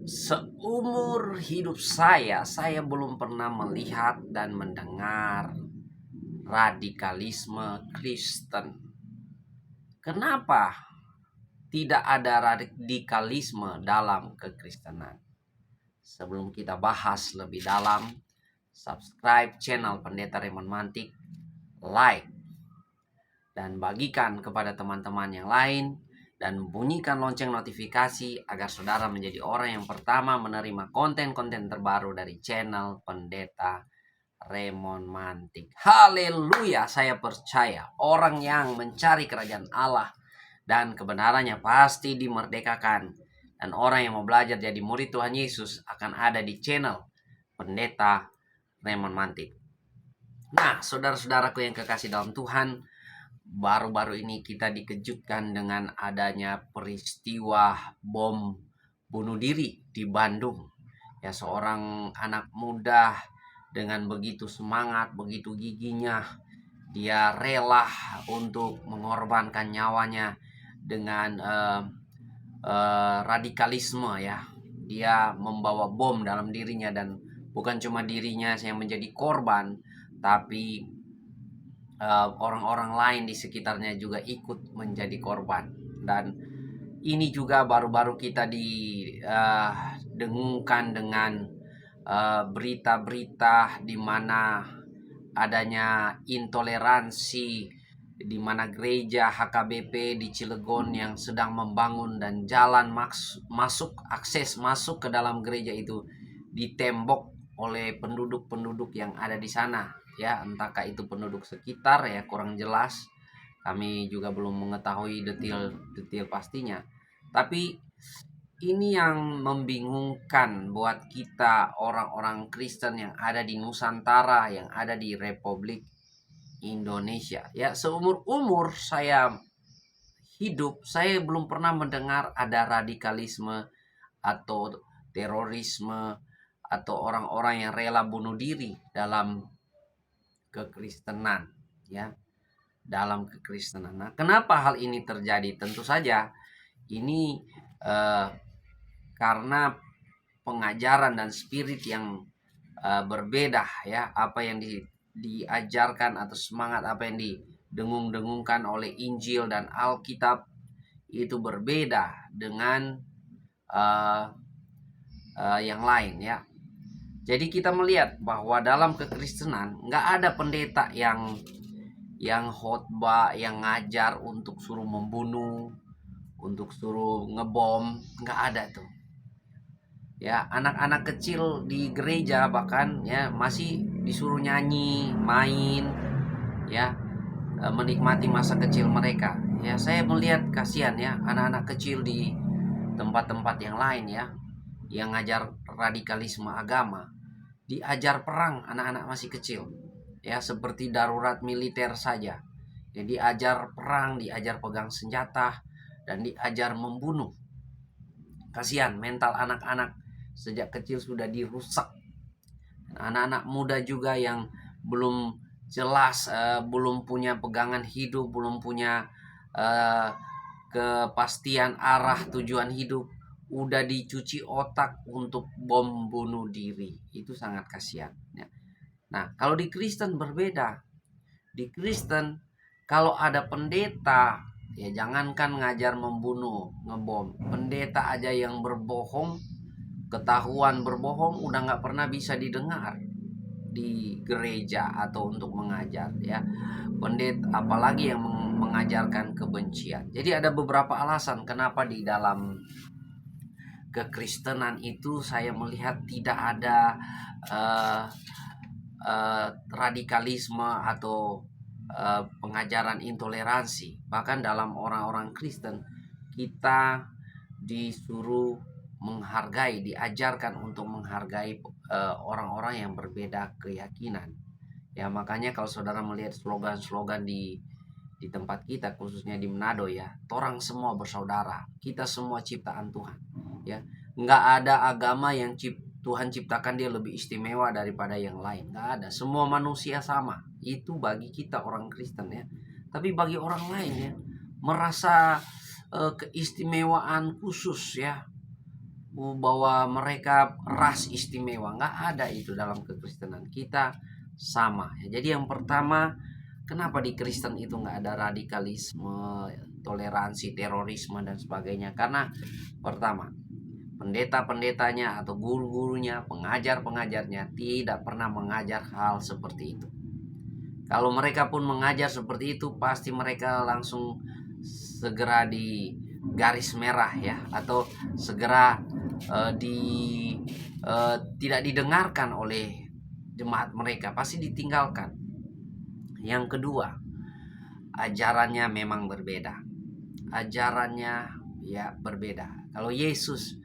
Seumur hidup saya belum pernah melihat dan mendengar radikalisme Kristen. Kenapa tidak ada radikalisme dalam kekristenan? Sebelum kita bahas lebih dalam, subscribe channel Pendeta Raymond Mantik, like, dan bagikan kepada teman-teman yang lain, dan bunyikan lonceng notifikasi agar saudara menjadi orang yang pertama menerima konten-konten terbaru dari channel Pendeta Raymond Mantik. Haleluya, saya percaya orang yang mencari kerajaan Allah dan kebenarannya pasti dimerdekakan. Dan orang yang mau belajar jadi murid Tuhan Yesus akan ada di channel Pendeta Raymond Mantik. Nah, saudara-saudaraku yang kekasih dalam Tuhan, baru-baru ini kita dikejutkan dengan adanya peristiwa bom bunuh diri di Bandung. Ya, seorang anak muda dengan begitu semangat, begitu giginya, dia rela untuk mengorbankan nyawanya dengan radikalisme ya. Dia membawa bom dalam dirinya, dan bukan cuma dirinya yang menjadi korban, tapi orang-orang lain di sekitarnya juga ikut menjadi korban. Dan ini juga baru-baru kita didengungkan dengan berita-berita di mana adanya intoleransi, di mana gereja HKBP di Cilegon yang sedang membangun dan jalan akses masuk ke dalam gereja itu ditembok oleh penduduk-penduduk yang ada di sana ya, entahkah itu penduduk sekitar ya, kurang jelas, kami juga belum mengetahui detail pastinya. Tapi ini yang membingungkan buat kita orang-orang Kristen yang ada di Nusantara, yang ada di Republik Indonesia. Ya, seumur-umur saya hidup, saya belum pernah mendengar ada radikalisme atau terorisme atau orang-orang yang rela bunuh diri dalam kekristenan ya, dalam kekristenan. Nah, kenapa hal ini terjadi? Tentu saja ini karena pengajaran dan spirit yang berbeda ya. Apa yang diajarkan atau semangat apa yang didengung-dengungkan oleh Injil dan Alkitab itu berbeda dengan yang lain ya. Jadi kita melihat bahwa dalam kekristenan nggak ada pendeta yang khotbah, yang ngajar untuk suruh membunuh, untuk suruh ngebom, nggak ada tuh. Ya, anak-anak kecil di gereja bahkan ya masih disuruh nyanyi, main, ya, menikmati masa kecil mereka. Ya, saya melihat kasihan ya anak-anak kecil di tempat-tempat yang lain ya, yang ngajar radikalisme agama, diajar perang anak-anak masih kecil. Ya, seperti darurat militer saja. Jadi diajar perang, diajar pegang senjata, dan diajar membunuh. Kasihan mental anak-anak sejak kecil sudah dirusak. Anak-anak muda juga yang belum jelas, belum punya pegangan hidup, belum punya kepastian arah tujuan hidup, udah dicuci otak untuk bom bunuh diri. Itu sangat kasihan ya. Nah, kalau di Kristen berbeda. Di Kristen kalau ada pendeta, ya jangankan ngajar membunuh, ngebom, pendeta aja yang berbohong, ketahuan berbohong, udah nggak pernah bisa didengar di gereja atau untuk mengajar ya. Pendeta apalagi yang mengajarkan kebencian. Jadi ada beberapa alasan kenapa di dalam kekristenan itu saya melihat tidak ada radikalisme atau pengajaran intoleransi. Bahkan dalam orang-orang Kristen kita disuruh menghargai, diajarkan untuk menghargai orang-orang yang berbeda keyakinan. Ya, makanya kalau saudara melihat slogan-slogan di tempat kita, khususnya di Manado ya, torang semua bersaudara, kita semua ciptaan Tuhan ya. Nggak ada agama yang Tuhan ciptakan dia lebih istimewa daripada yang lain, nggak ada. Semua manusia sama, itu bagi kita orang Kristen ya. Tapi bagi orang lain ya, merasa keistimewaan khusus ya, bahwa mereka ras istimewa, nggak ada itu dalam kekristenan. Kita sama ya. Jadi yang pertama, kenapa di Kristen itu nggak ada radikalisme, toleransi, terorisme dan sebagainya? Karena pertama, pendeta-pendetanya atau guru-gurunya, pengajar-pengajarnya tidak pernah mengajar hal seperti itu. Kalau mereka pun mengajar seperti itu, pasti mereka langsung segera di garis merah ya, atau segera tidak didengarkan oleh jemaat mereka, pasti ditinggalkan. Yang kedua, ajarannya memang berbeda. Ajarannya ya berbeda. Kalau Yesus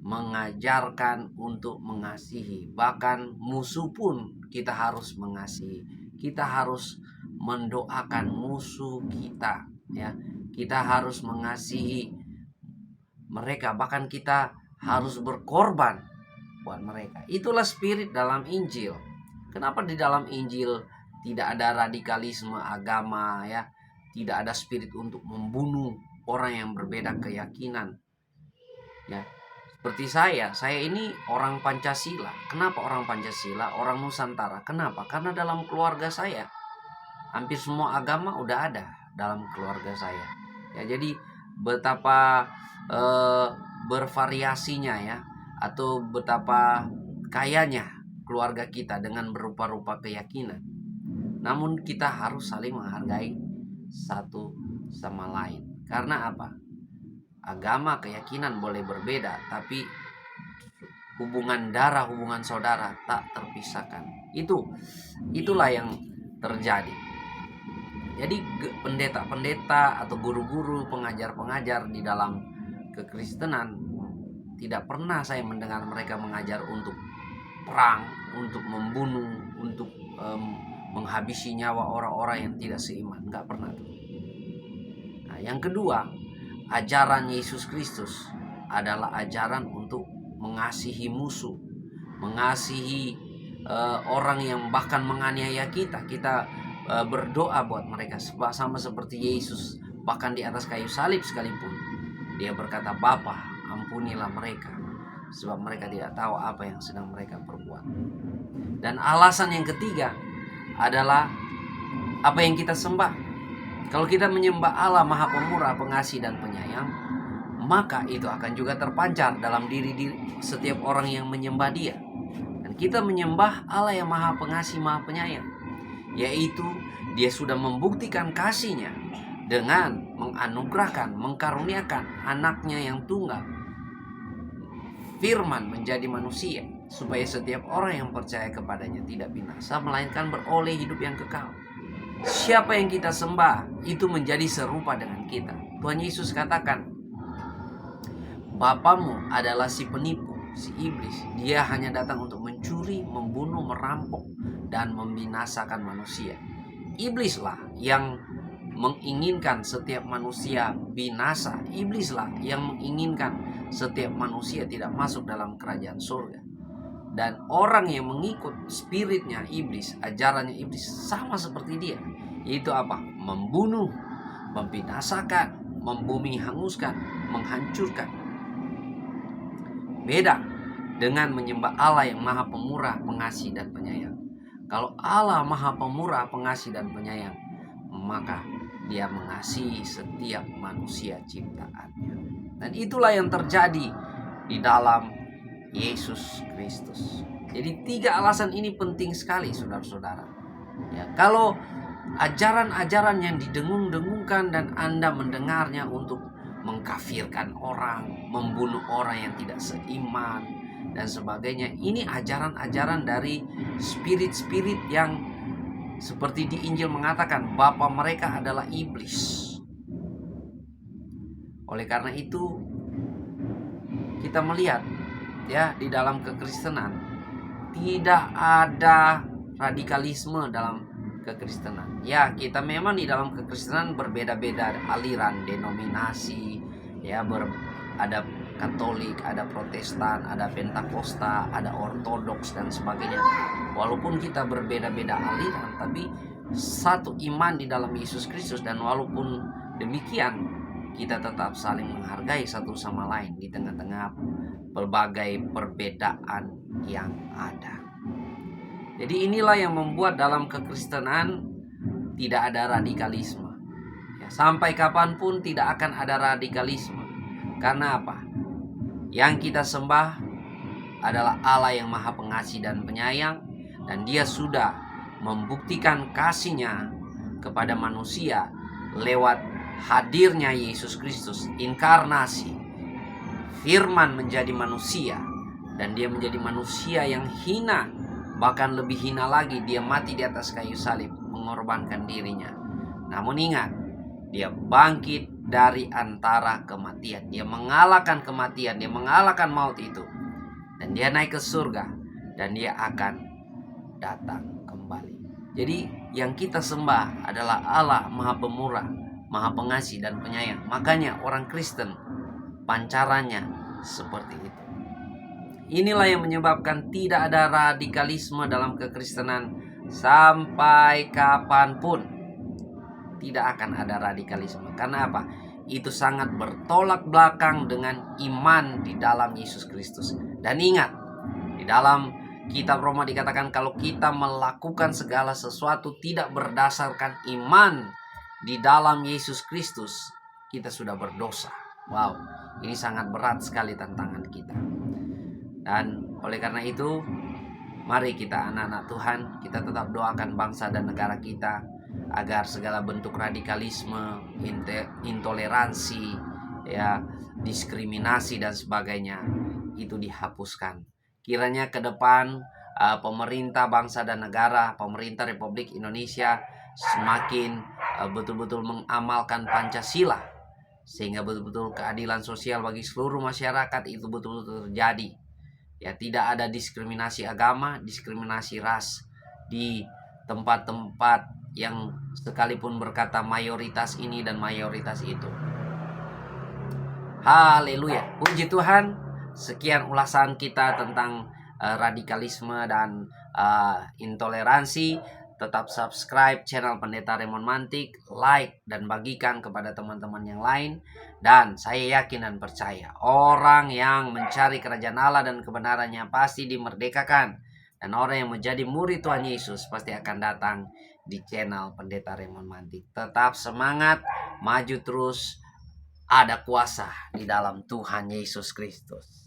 mengajarkan untuk mengasihi, bahkan musuh pun kita harus mengasihi. Kita harus mendoakan musuh kita ya. Kita harus mengasihi mereka, bahkan kita harus berkorban buat mereka. Itulah spirit dalam Injil. Kenapa di dalam Injil tidak ada radikalisme agama ya, tidak ada spirit untuk membunuh orang yang berbeda keyakinan ya. Seperti saya ini orang Pancasila. Kenapa orang Pancasila? Orang Nusantara. Kenapa? Karena dalam keluarga saya hampir semua agama udah ada dalam keluarga saya ya. Jadi betapa bervariasinya ya, atau betapa kayanya keluarga kita dengan berupa-rupa keyakinan. Namun kita harus saling menghargai satu sama lain. Karena apa? Agama, keyakinan boleh berbeda, tapi hubungan darah, hubungan saudara tak terpisahkan. Itulah yang terjadi. Jadi pendeta-pendeta atau guru-guru, pengajar-pengajar di dalam kekristenan, tidak pernah saya mendengar mereka mengajar untuk perang, untuk membunuh, untuk menghabisi nyawa orang-orang yang tidak seiman. Nggak pernah. Nah, yang kedua, ajaran Yesus Kristus adalah ajaran untuk mengasihi musuh, mengasihi orang yang bahkan menganiaya kita. Kita berdoa buat mereka, sama seperti Yesus. Bahkan di atas kayu salib sekalipun dia berkata, Bapa, ampunilah mereka, sebab mereka tidak tahu apa yang sedang mereka perbuat. Dan alasan yang ketiga adalah apa yang kita sembah. Kalau kita menyembah Allah Maha Pemurah, Pengasih dan Penyayang, maka itu akan juga terpancar dalam diri setiap orang yang menyembah Dia. Dan kita menyembah Allah yang Maha Pengasih, Maha Penyayang, yaitu Dia sudah membuktikan kasih-Nya dengan menganugerahkan, mengkaruniakan anaknya yang tunggal, Firman menjadi manusia, supaya setiap orang yang percaya kepadanya tidak binasa, melainkan beroleh hidup yang kekal. Siapa yang kita sembah itu menjadi serupa dengan kita. Tuhan Yesus katakan, Bapamu adalah si penipu, si iblis. Dia hanya datang untuk mencuri, membunuh, merampok, dan membinasakan manusia. Iblislah yang menginginkan setiap manusia binasa. Iblislah yang menginginkan setiap manusia tidak masuk dalam kerajaan surga. Dan orang yang mengikut spiritnya iblis, ajarannya iblis, sama seperti dia. Yaitu apa? Membunuh, membinasakan, membumi hanguskan, menghancurkan. Beda dengan menyembah Allah yang Maha Pemurah, Pengasih dan Penyayang. Kalau Allah Maha Pemurah, Pengasih dan Penyayang, maka Dia mengasihi setiap manusia ciptaannya. Dan itulah yang terjadi di dalam Yesus Kristus. Jadi 3 alasan ini penting sekali, saudara-saudara. Ya, kalau ajaran-ajaran yang didengung-dengungkan dan Anda mendengarnya untuk mengkafirkan orang, membunuh orang yang tidak seiman dan sebagainya, ini ajaran-ajaran dari spirit-spirit yang seperti di Injil mengatakan bapa mereka adalah iblis. Oleh karena itu kita melihat ya, di dalam kekristenan tidak ada radikalisme dalam kekristenan. Ya, kita memang di dalam kekristenan berbeda-beda aliran, denominasi, ya, ada Katolik, ada Protestan, ada Pentakosta, ada Ortodoks dan sebagainya. Walaupun kita berbeda-beda aliran, tapi satu iman di dalam Yesus Kristus. Dan walaupun demikian, kita tetap saling menghargai satu sama lain di tengah-tengah berbagai perbedaan yang ada. Jadi inilah yang membuat dalam kekristenan tidak ada radikalisme. Ya, sampai kapanpun tidak akan ada radikalisme. Karena apa? Yang kita sembah adalah Allah yang Maha Pengasih dan Penyayang, dan Dia sudah membuktikan kasih-Nya kepada manusia lewat hadirnya Yesus Kristus, inkarnasi. Firman menjadi manusia, dan Dia menjadi manusia yang hina, bahkan lebih hina lagi, Dia mati di atas kayu salib, mengorbankan dirinya. Namun ingat, Dia bangkit dari antara kematian. Dia mengalahkan kematian, Dia mengalahkan maut itu. Dan Dia naik ke surga, dan Dia akan datang kembali. Jadi yang kita sembah adalah Allah Maha Pemurah, Maha Pengasih dan Penyayang. Makanya orang Kristen pancarannya seperti itu. Inilah yang menyebabkan tidak ada radikalisme dalam kekristenan sampai kapanpun. Tidak akan ada radikalisme. Karena apa? Itu sangat bertolak belakang dengan iman di dalam Yesus Kristus. Dan ingat, di dalam kitab Roma dikatakan kalau kita melakukan segala sesuatu tidak berdasarkan iman di dalam Yesus Kristus, kita sudah berdosa. Wow, ini sangat berat sekali tantangan kita. Dan oleh karena itu, mari kita anak-anak Tuhan, kita tetap doakan bangsa dan negara kita agar segala bentuk radikalisme, intoleransi, ya, diskriminasi dan sebagainya itu dihapuskan. Kiranya ke depan pemerintah bangsa dan negara, pemerintah Republik Indonesia semakin betul-betul mengamalkan Pancasila, sehingga betul-betul keadilan sosial bagi seluruh masyarakat itu betul-betul terjadi. Ya, tidak ada diskriminasi agama, diskriminasi ras di tempat-tempat yang sekalipun berkata mayoritas ini dan mayoritas itu. Haleluya, puji Tuhan. Sekian ulasan kita tentang radikalisme dan intoleransi. Tetap subscribe channel Pendeta Raymond Mantik, like dan bagikan kepada teman-teman yang lain. Dan saya yakin dan percaya orang yang mencari kerajaan Allah dan kebenarannya pasti dimerdekakan. Dan orang yang menjadi murid Tuhan Yesus pasti akan datang di channel Pendeta Raymond Mantik. Tetap semangat, maju terus, ada kuasa di dalam Tuhan Yesus Kristus.